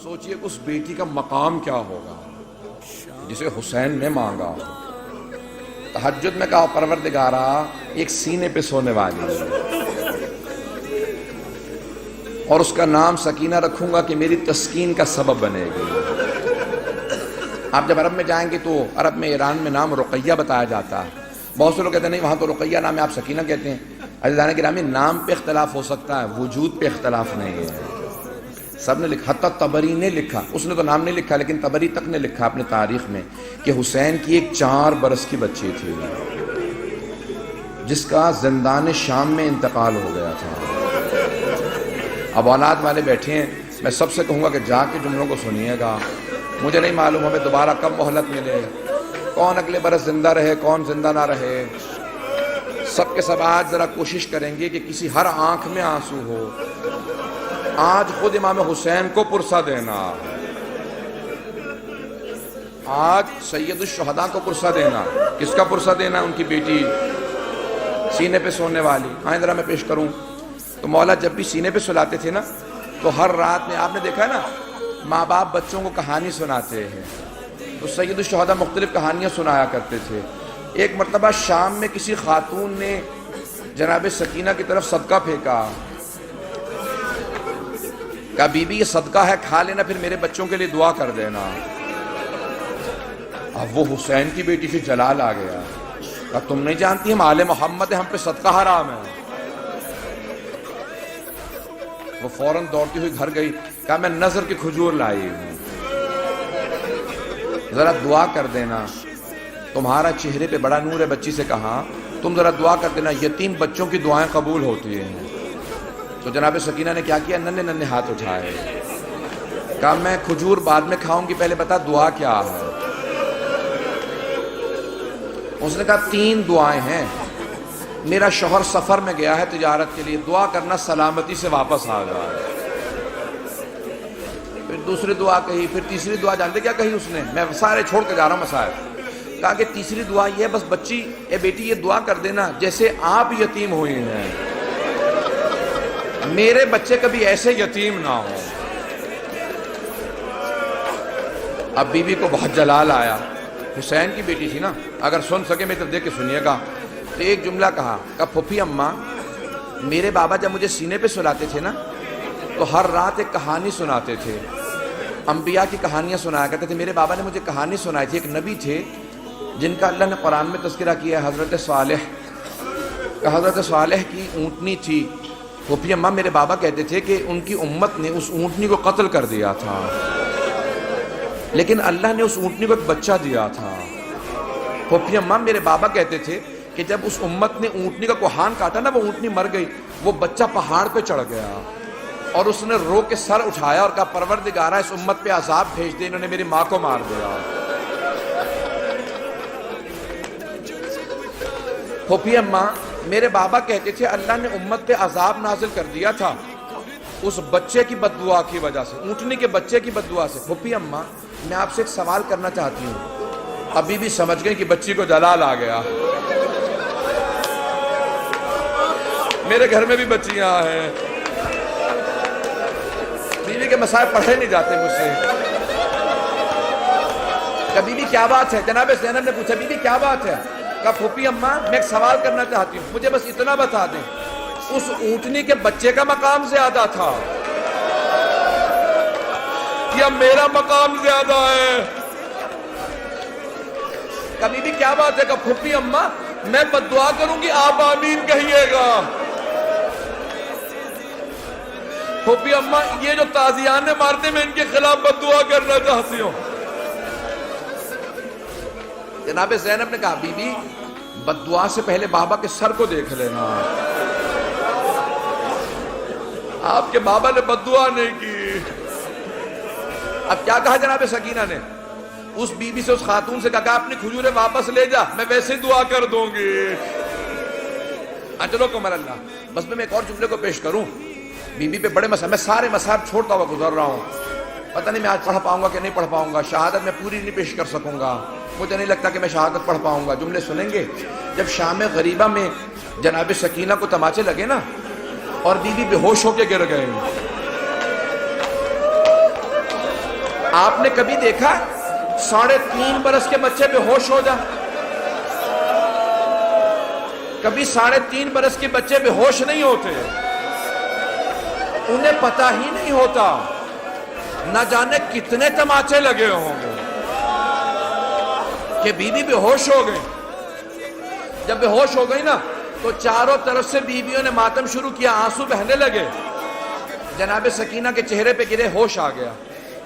سوچئے اس بیٹی کا مقام کیا ہوگا جسے حسین نے مانگا. تہجد میں کہا پروردگارا ایک سینے پہ سونے والی ہے اور اس کا نام سکینہ رکھوں گا کہ میری تسکین کا سبب بنے گی. آپ جب عرب میں جائیں گے تو عرب میں ایران میں نام رقیہ بتایا جاتا ہے. بہت سے لوگ کہتے ہیں نہیں وہاں تو رقیہ نام ہے آپ سکینہ کہتے ہیں. عزیزان گرامی نام پہ اختلاف ہو سکتا ہے وجود پہ اختلاف نہیں ہے. سب نے لکھا حتی طبری نے لکھا, اس نے تو نام نہیں لکھا لیکن طبری تک نے لکھا اپنے تاریخ میں کہ حسین کی ایک 4 برس کی بچی تھی جس کا زندان شام میں انتقال ہو گیا تھا. اب اولاد والے بیٹھے ہیں, میں سب سے کہوں گا کہ جا کے جملوں کو سنیے گا. مجھے نہیں معلوم ہمیں دوبارہ کب مہلت ملے, کون اگلے برس زندہ رہے کون زندہ نہ رہے. سب کے سب آج ذرا کوشش کریں گے کہ کسی ہر آنکھ میں آنسو ہو. آج خود امام حسین کو پرسہ دینا ہے, آج سید الشہداء کو پرسہ دینا. کس کا پرسہ دینا؟ ان کی بیٹی سینے پہ سونے والی. آئیں ذرا میں پیش کروں. تو مولا جب بھی سینے پہ سلاتے تھے نا تو ہر رات میں آپ نے دیکھا ہے نا ماں باپ بچوں کو کہانی سناتے ہیں تو سید الشہداء مختلف کہانیاں سنایا کرتے تھے. ایک مرتبہ شام میں کسی خاتون نے جناب سکینہ کی طرف صدقہ پھینکا, کہا بی بی یہ صدقہ ہے کھا لینا پھر میرے بچوں کے لیے دعا کر دینا. اب وہ حسین کی بیٹی سے جلال آ گیا, کہا تم نہیں جانتی ہم آل محمد ہیں, ہم پہ صدقہ حرام ہے. وہ فوراً دوڑتی ہوئی گھر گئی, کہا میں نظر کی کھجور لائی ہوں ذرا دعا کر دینا, تمہارا چہرے پہ بڑا نور ہے. بچی سے کہا تم ذرا دعا کر دینا, یتیم بچوں کی دعائیں قبول ہوتی ہیں. تو جناب سکینہ نے کیا کیا, ننھے ننھے ہاتھ اٹھائے, کہا میں کھجور بعد میں کھاؤں گی, پہلے بتا دعا کیا ہے. اس نے کہا 3 دعائیں ہیں. میرا شوہر سفر میں گیا ہے تجارت کے لیے, دعا کرنا سلامتی سے واپس آ جائے. پھر دوسری دعا کہی, پھر تیسری دعا جانتے کیا کہی اس نے, میں سارے چھوڑ کے جا رہا ہوں مسائل. کہا کہ تیسری دعا یہ ہے بس بچی اے بیٹی یہ دعا کر دینا جیسے آپ یتیم ہوئی ہیں میرے بچے کبھی ایسے یتیم نہ ہوں. اب بیوی کو بہت جلال آیا, حسین کی بیٹی تھی نا, اگر سن سکے میری طرف دیکھ کے سنیے گا. تو ایک جملہ کہا پھوپھی اماں میرے بابا جب مجھے سینے پہ سلاتے تھے نا تو ہر رات ایک کہانی سناتے تھے, انبیاء کی کہانیاں سنایا کرتے تھے. میرے بابا نے مجھے کہانی سنائی تھی, ایک نبی تھے جن کا اللہ نے قرآن میں تذکرہ کیا ہے, حضرت صالح. حضرت صالح کی اونٹنی تھی. پھوپھی اماں میرے بابا کہتے تھے کہ ان کی امت نے اس اونٹنی کو قتل کر دیا تھا لیکن اللہ نے اس اونٹنی کو ایک بچہ دیا تھا. پھوپھی اماں میرے بابا کہتے تھے کہ جب اس امت نے اونٹنی کا کوہان کاٹا نا, وہ اونٹنی مر گئی, وہ بچہ پہاڑ پہ چڑھ گیا اور اس نے رو کے سر اٹھایا اور کہا پروردگارا اس امت پہ عذاب بھیج دے, انہوں نے میری ماں کو مار دیا. پھوپھی اماں میرے بابا کہتے تھے اللہ نے امت پہ عذاب نازل کر دیا تھا اس بچے کی بد دعا کی وجہ سے, اونٹنی کے بچے کی بد دعا سے. پھوپھی اماں میں آپ سے ایک سوال کرنا چاہتی ہوں. ابھی بھی سمجھ گئے کہ بچی کو جلال آ گیا. میرے گھر میں بھی بچیاں ہیں, بیوی کے مسائل پڑھے نہیں جاتے مجھ سے. کبھی بھی کیا بات ہے, جناب زینب نے پوچھا بی بی کیا بات ہے, کہا پھوپھی اماں میں ایک سوال کرنا چاہتی ہوں, مجھے بس اتنا بتا دیں اس اونٹنی کے بچے کا مقام زیادہ تھا یا میرا مقام زیادہ ہے. کبھی بھی کیا بات ہے, کہ پھوپھی اماں میں بد دعا کروں گی آپ آمین کہیے گا. پھوپھی اماں یہ جو تازیانے مارتے میں ان کے خلاف بد دعا کرنا چاہتی ہوں. جناب زینب نے کہا بی بی بد دعا سے پہلے بابا کے سر کو دیکھ لینا. آپ کے بابا نے بد دعا نہیں کی. اب کیا کہا جناب سکینہ نے, اس بی بی سے اس خاتون سے کہا اپنی کھجوریں واپس لے جا, میں ویسے ہی دعا کر دوں گی. چلو کمر اللہ. بس میں ایک اور جملے کو پیش کروں. بی بی پہ بڑے مسائل, میں سارے مسائل چھوڑتا ہوا گزر رہا ہوں. پتہ نہیں میں آج پڑھ پاؤں گا کہ نہیں پڑھ پاؤں گا, شہادت میں پوری نہیں پیش کر سکوں گا, مجھے نہیں لگتا کہ میں شہادت پڑھ پاؤں گا. جملے سنیں گے. جب شام غریبہ میں جناب سکینہ کو تماچے لگے نا اور بی بی بے ہوش ہو کے گر گئے, آپ نے کبھی دیکھا 3.5 برس کے بچے بے ہوش ہو جائیں؟ کبھی 3.5 برس کے بچے بے ہوش نہیں ہوتے، انہیں پتہ ہی نہیں ہوتا نہ جانے کتنے تماچے لگے ہوں گے کہ بیوی بے ہوش ہو گئی۔ جب بے ہوش ہو گئی نا تو چاروں طرف سے بیویوں نے ماتم شروع کیا، آنسو بہنے لگے، جناب سکینہ کے چہرے پہ گرے، ہوش آ گیا۔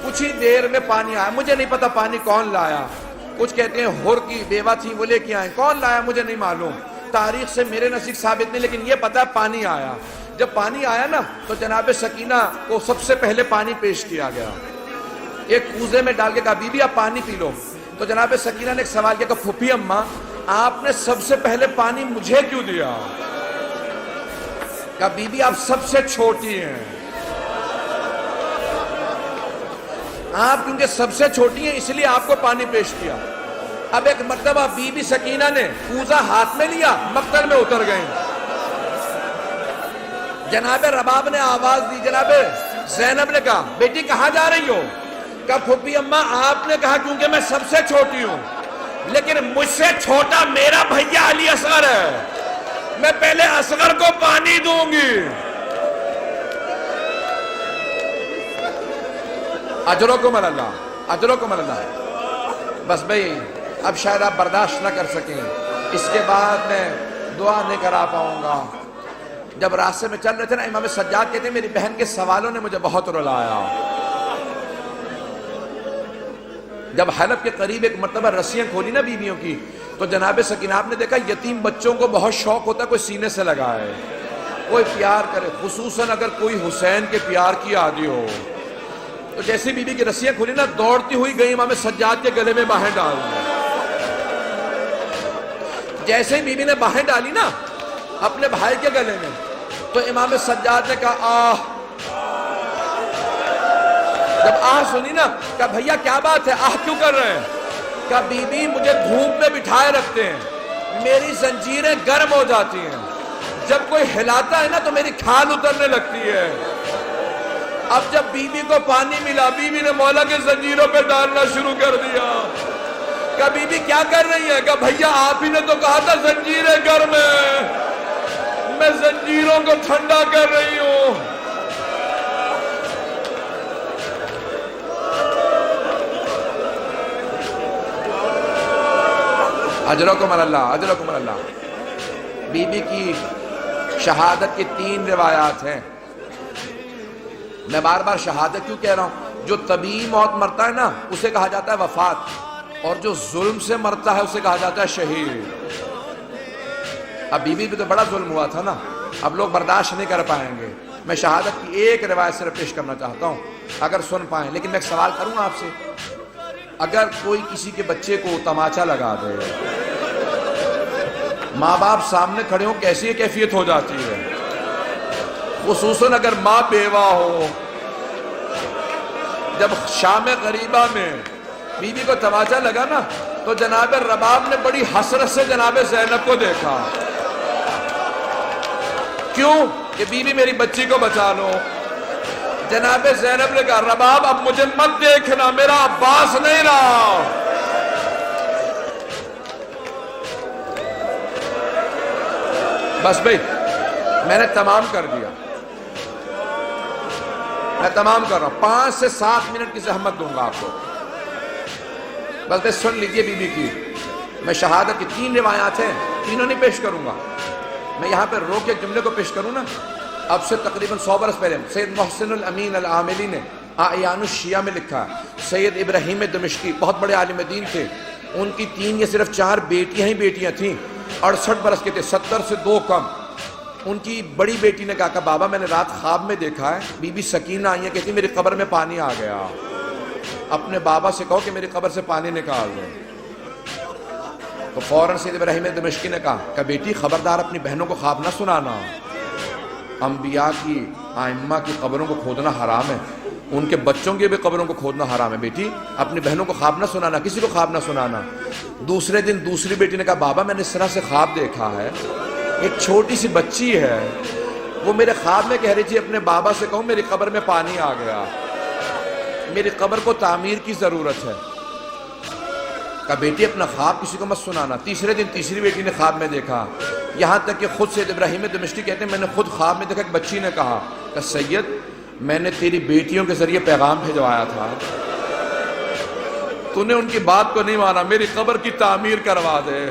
کچھ ہی دیر میں پانی آیا، مجھے نہیں پتا پانی کون لایا، کچھ کہتے ہیں ہور کی بیوہ تھی وہ لے کے آئیں، کون لایا مجھے نہیں معلوم، تاریخ سے میرے نزدیک ثابت نہیں، لیکن یہ پتا پانی آیا۔ جب پانی آیا نا تو جناب سکینہ کو سب سے پہلے پانی پیش کیا گیا، ایک کوزے میں ڈال کے کہا بی بی آپ پانی پی لو۔ تو جناب سکینہ نے ایک سوال کیا کہ پھوپھی اماں آپ نے سب سے پہلے پانی مجھے کیوں دیا؟ کہا بی بی آپ سب سے چھوٹی ہیں، آپ کیونکہ سب سے چھوٹی ہیں اس لیے آپ کو پانی پیش کیا۔ اب ایک مرتبہ بی بی سکینہ نے کوزہ ہاتھ میں لیا، مقتل میں اتر گئیں۔ جناب رباب نے آواز دی، جناب زینب نے کہا بیٹی کہاں جا رہی ہو؟ کہا پھوپھی اماں آپ نے کہا کیونکہ میں سب سے چھوٹی ہوں، لیکن مجھ سے چھوٹا میرا بھیا علی اصغر ہے، میں پہلے اصغر کو پانی دوں گی۔ اجرکم اللہ، اجرکم اللہ۔ بس بھئی اب شاید آپ برداشت نہ کر سکیں، اس کے بعد میں دعا نہیں کرا پاؤں گا۔ جب راستے میں چل رہے تھے نا امام سجاد کہتے ہیں میری بہن کے سوالوں نے مجھے بہت رلایا۔ جب حلب کے قریب ایک مرتبہ رسیاں کھولی نا بیویوں کی تو جناب سکینہ آپ نے دیکھا یتیم بچوں کو بہت شوق ہوتا ہے کوئی سینے سے لگائے، کوئی پیار کرے، خصوصاً اگر کوئی حسین کے پیار کی عادی ہو۔ تو جیسے بی بی کی رسیاں کھولی نا دوڑتی ہوئی گئی امام سجاد کے گلے میں باہیں ڈال دی۔ جیسے ہی بی بی نے باہیں ڈالی نا اپنے بھائی کے گلے میں تو امام سجاد نے کہا آہ۔ جب آہ سنی نا کہا بھیا کیا بات ہے، آہ کیوں کر رہے ہیں؟ کہا بی بی مجھے دھوپ میں بٹھائے رکھتے ہیں، میری زنجیریں گرم ہو جاتی ہیں، جب کوئی ہلاتا ہے نا تو میری کھال اترنے لگتی ہے۔ اب جب بی بی کو پانی ملا بی بی نے مولا کے زنجیروں پہ ڈالنا شروع کر دیا۔ کہا بی بی کیا کر رہی ہے؟ کہا بھیا آپ ہی نے تو کہا تھا زنجیریں گرم ہیں، میں زنجیروں کو ٹھنڈا کر رہی ہوں۔ اجرکم اللہ، اجرکم اللہ۔ بی بی کی شہادت کی 3 روایات ہیں۔ میں بار بار شہادت کیوں کہہ رہا ہوں؟ جو طبیعی موت مرتا ہے نا اسے کہا جاتا ہے وفات، اور جو ظلم سے مرتا ہے اسے کہا جاتا ہے شہید۔ اب بی بی پہ تو بڑا ظلم ہوا تھا نا، اب لوگ برداشت نہیں کر پائیں گے۔ میں شہادت کی ایک روایت صرف پیش کرنا چاہتا ہوں اگر سن پائیں، لیکن میں ایک سوال کروں گا آپ سے، اگر کوئی کسی کے بچے کو تماچا لگا دے، ماں باپ سامنے کھڑے ہوں کیسی کیفیت ہو جاتی ہے؟ خصوصاً اگر ماں بیوہ ہو۔ جب شام غریبہ میں بی بی کو تماچا لگا نا تو جناب رباب نے بڑی حسرت سے جناب زینب کو دیکھا، کیوں کہ بی بی میری بچی کو بچا لو۔ جناب زینب نے کہا رباب اب مجھے مت دیکھنا، میرا عباس نہیں رہا۔ بس بھئی میں نے تمام کر دیا، میں تمام کر رہا ہوں، 5 سے 7 منٹ کی زحمت دوں گا آپ کو، بس بس سن لیجئے بی بی کی۔ میں شہادت کی 3 روایات ہیں، تینوں نہیں پیش کروں گا، میں یہاں پہ رو کے جملے کو پیش کروں نا۔ اب سے تقریباً 100 برس پہلے سید محسن الامین العاملی نے اعیان الشیعہ میں لکھا، سید ابراہیم دمشقی بہت بڑے عالم دین تھے، ان کی 3 یا صرف 4 بیٹیاں ہی بیٹیاں تھیں، 68 برس کے تھے، 70 سے 2 کم۔ ان کی بڑی بیٹی نے کہا کہ بابا میں نے رات خواب میں دیکھا ہے بی بی سکینہ آئی ہے، کہتی میری قبر میں پانی آ گیا، اپنے بابا سے کہو کہ میری قبر سے پانی نکال دو۔ تو فوراً سید ابراہیم دمشقی نے کہا کہ بیٹی خبردار اپنی بہنوں کو خواب نہ سنانا، انبیاء کی ائمہ کی قبروں کو کھودنا حرام ہے، ان کے بچوں کی بھی قبروں کو کھودنا حرام ہے، بیٹی اپنی بہنوں کو خواب نہ سنانا، کسی کو خواب نہ سنانا۔ دوسرے دن دوسری بیٹی نے کہا بابا میں نے اس طرح سے خواب دیکھا ہے، ایک چھوٹی سی بچی ہے، وہ میرے خواب میں کہہ رہی تھی اپنے بابا سے کہوں میری قبر میں پانی آ گیا۔ میری قبر کو تعمیر کی ضرورت ہے. کہا بیٹی اپنا خواب کسی کو مت سنانا. تیسرے دن تیسری بیٹی نے خواب میں دیکھا. یہاں تک کہ خود سید ابراہیم دمشقی کہتے ہیں میں نے خود خواب میں دیکھا کہ بچی نے کہا کہ سید میں نے تیری بیٹیوں کے ذریعے پیغام بھجوایا تھا, تو نے ان کی بات کو نہیں مانا, میری قبر کی تعمیر کروا دے.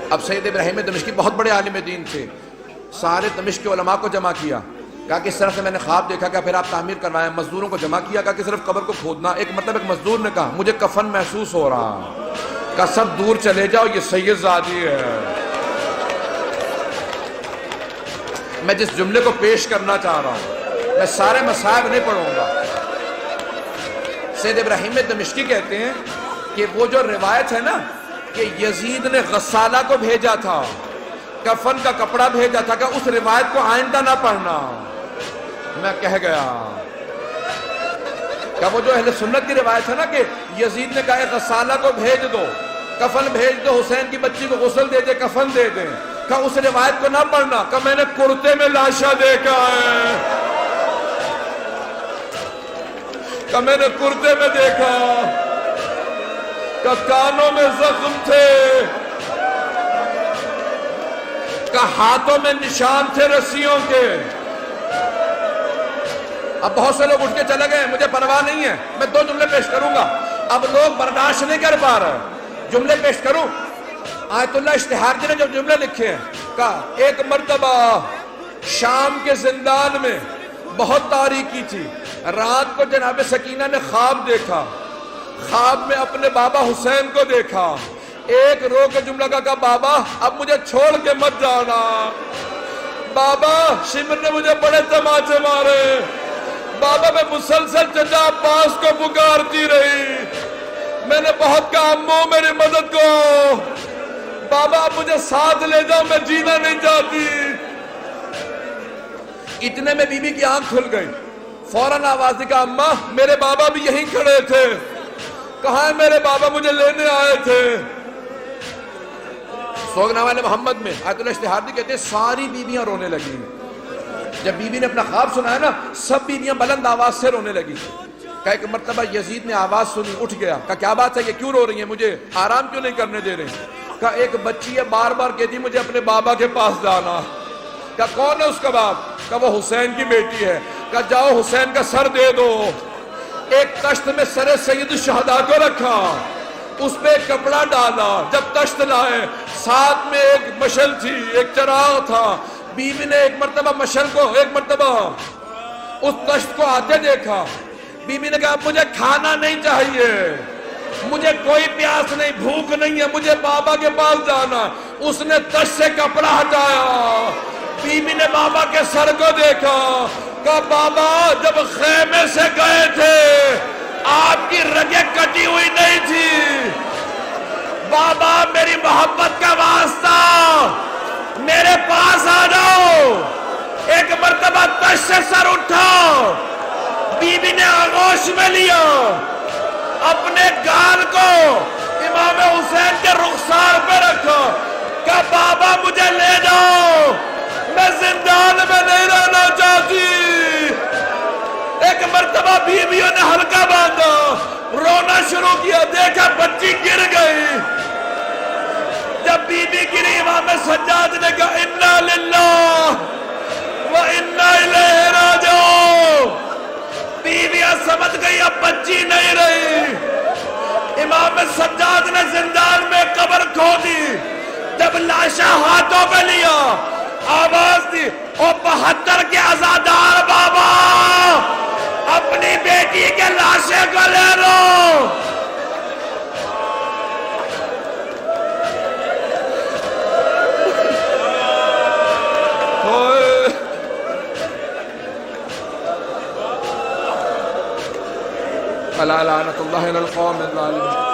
اب سید ابراہیم دمشقی بہت بڑے عالم دین تھے, سارے دمشق کے علماء کو جمع کیا, کہا کہ اس طرح سے میں نے خواب دیکھا, کہ پھر آپ تعمیر کروائیں. مزدوروں کو جمع کیا, کہا کہ صرف قبر کو کھودنا. ایک مزدور نے کہا مجھے کفن محسوس ہو رہا, کہا سب دور چلے جاؤ, یہ سید زادی ہے. میں جس جملے کو پیش کرنا چاہ رہا ہوں, میں سارے مصائب نہیں پڑھوں گا. سید ابراہیم دمشقی کہتے ہیں کہ وہ جو روایت ہے نا کہ یزید نے غسالہ کو بھیجا تھا, کفن کا کپڑا بھیجا تھا, کہ اس روایت کو آئندہ نہ پڑھنا. میں کہہ گیا کہ وہ جو اہل سنت کی روایت ہے نا کہ یزید نے کہا غسالہ کو بھیج دو, کفن بھیج دو, حسین کی بچی کو غسل دے دے, کفن دے دیں, کہ اس روایت کو نہ پڑھنا. کہ میں نے کرتے میں لاشا دیکھا ہے, کہ میں نے کرتے میں دیکھا, کہ کانوں میں زخم تھے, کہ ہاتھوں میں نشان تھے رسیوں کے. اب بہت سے لوگ اٹھ کے چلے گئے, مجھے پرواہ نہیں ہے, میں 2 جملے پیش کروں گا. اب لوگ برداشت نہیں کر پا رہے, جملے پیش کروں. آیت اللہ اشتہار جی نے جو جملے لکھے ہیں, کہا ایک مرتبہ شام کے زندان میں بہت تاریکی تھی, رات کو جناب سکینہ نے خواب دیکھا, خواب میں اپنے بابا حسین کو دیکھا. ایک رو کے جملہ کہا بابا اب مجھے چھوڑ کے مت جانا, بابا شمر نے مجھے بڑے تماچے مارے, بابا میں مسلسل چچا عباس کو پکارتی رہی, میں نے بہت کہا امو میری مدد کو, بابا اب مجھے ساتھ لے جاؤ, میں جینا نہیں چاہتی. اتنے میں بی بی کی آنکھ کھل گئی, فوراً آواز دی, کہا اماں میرے بابا بھی یہیں کھڑے تھے. کہاں ہے میرے بابا, مجھے لینے آئے تھے. سوگنامہ محمد میں آیت اللہ اشتہار دی کہتے ہیں ساری بیویاں رونے لگی. جب بی بی نے اپنا خواب سنا ہے نا, سب بیویاں بلند آواز سے رونے لگی. کہ ایک مرتبہ یزید نے آواز سنی, اٹھ گیا, کہا کیا بات ہے, یہ کیوں رو رہی ہیں, مجھے آرام کیوں نہیں کرنے دے رہے ہیں. کہا ایک بچی ہے بار بار کہتی مجھے اپنے بابا کے پاس جانا. کہا کون ہے اس کا باپ, کہا وہ حسین کی بیٹی ہے. کہا جاؤ حسین کا سر دے دو. ایک تشت میں سر سید الشہداء کو رکھا, اس پہ ایک کپڑا ڈالا. جب تشت لائے ساتھ میں ایک مشل تھی, ایک چراغ تھا. بیوی نے ایک مرتبہ مشل کو, ایک مرتبہ اس تشت کو آتے دیکھا. بیوی نے کہا مجھے کھانا نہیں چاہیے, مجھے کوئی پیاس نہیں, بھوک نہیں ہے, مجھے بابا کے پاس جانا. اس نے تشت سے کپڑا ہٹایا, بیوی نے بابا کے سر کو دیکھا. کہا بابا جب خیمے سے گئے تھے آپ کی رگیں کٹی ہوئی نہیں تھی, بابا میری محبت کا واسطہ میرے پاس آ جاؤ. ایک مرتبہ تشت سے سر اٹھا, بیوی نے آغوش میں لیا, اپنے گال کو امام حسین کے رخسار پہ رکھا. کہا بابا مجھے لے جاؤ, میں زندان میں نہیں رہنا چاہتی. ایک مرتبہ بیویوں نے ہلکا باندھا, رونا شروع کیا, دیکھا بچی گر گئی. جب بیوی گری امام سجاد نے کہا انا للہ و انا الیہ راجعون. بیویاں سمجھ گئی اب بچی نہیں رہی. امام سجاد نے زندان میں قبر کھودی. جب لاشا ہاتھوں پہ لیا, آواز دی او 72 کے عزادار بابا اپنی بیٹی کے لاشے کو لے لو. الا لعنت اللہ علی القوم الظالمین.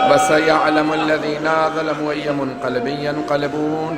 وَسَيَعْلَمُ الَّذِينَ ظَلَمُوا أَيَّ مُنْقَلَبٍ يَنْقَلِبُونَ.